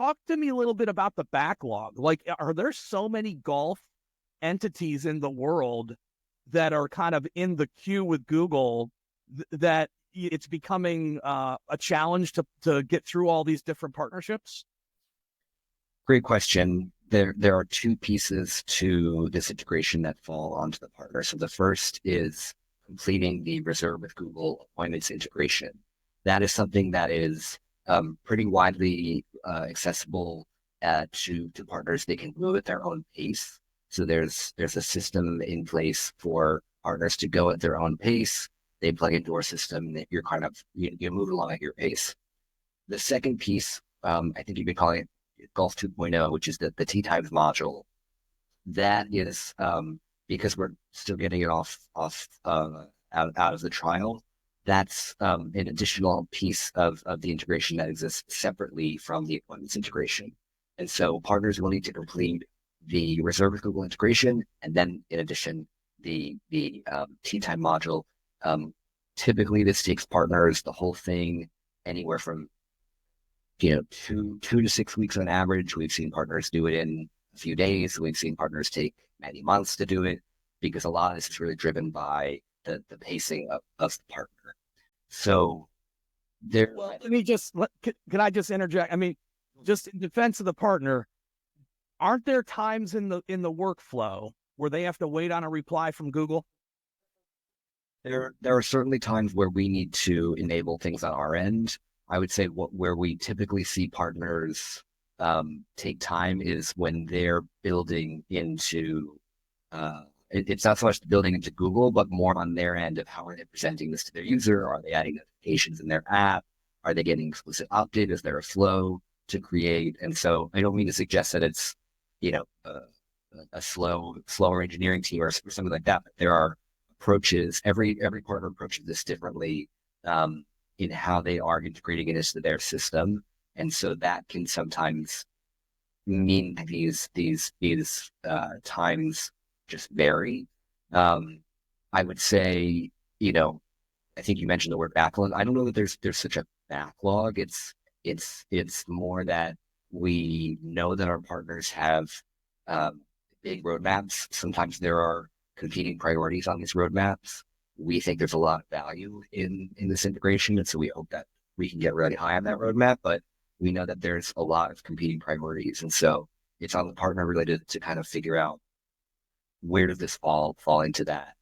talk to me a little bit about the backlog. Like, are there so many golf entities in the world that are kind of in the queue with Google that it's becoming a challenge to get through all these different partnerships? Great question. There are two pieces to this integration that fall onto the partner. So the first is completing the Reserve with Google appointments integration. That is something that is pretty widely accessible to partners. They can move at their own pace. So there's a system in place for partners to go at their own pace. They plug into our system. That you're kind of you move along at your pace. The second piece, I think you could call it Golf 2.0, which is the T times module. That is because we're still getting it out of the trial. That's an additional piece of the integration that exists separately from the appointments integration. And so partners will need to complete the Reserve with Google integration, and then in addition, the T time module. Typically, this takes partners the whole thing anywhere from 2 to 6 weeks on average. We've seen partners do it in a few days. We've seen partners take many months to do it because a lot of this is really driven by the pacing of the partner. So there. Well, can I just interject? I mean, just in defense of the partner, aren't there times in the workflow where they have to wait on a reply from Google? There are certainly times where we need to enable things on our end. I would say where we typically see partners take time is when they're building into, it's not so much building into Google, but more on their end of how are they presenting this to their user? Are they adding notifications in their app? Are they getting explicit opt-in? Is there a flow to create? And so I don't mean to suggest that it's, a slower engineering team or something like that, but there are approaches. Every partner approaches this differently. In how they are integrating it into their system. And so that can sometimes mean these times just vary. I would say, I think you mentioned the word backlog. I don't know that there's such a backlog. It's more that we know that our partners have big roadmaps. Sometimes there are competing priorities on these roadmaps. We think there's a lot of value in this integration, and so we hope that we can get really high on that roadmap, but we know that there's a lot of competing priorities, and so it's on the partner related to kind of figure out where does this fall into that.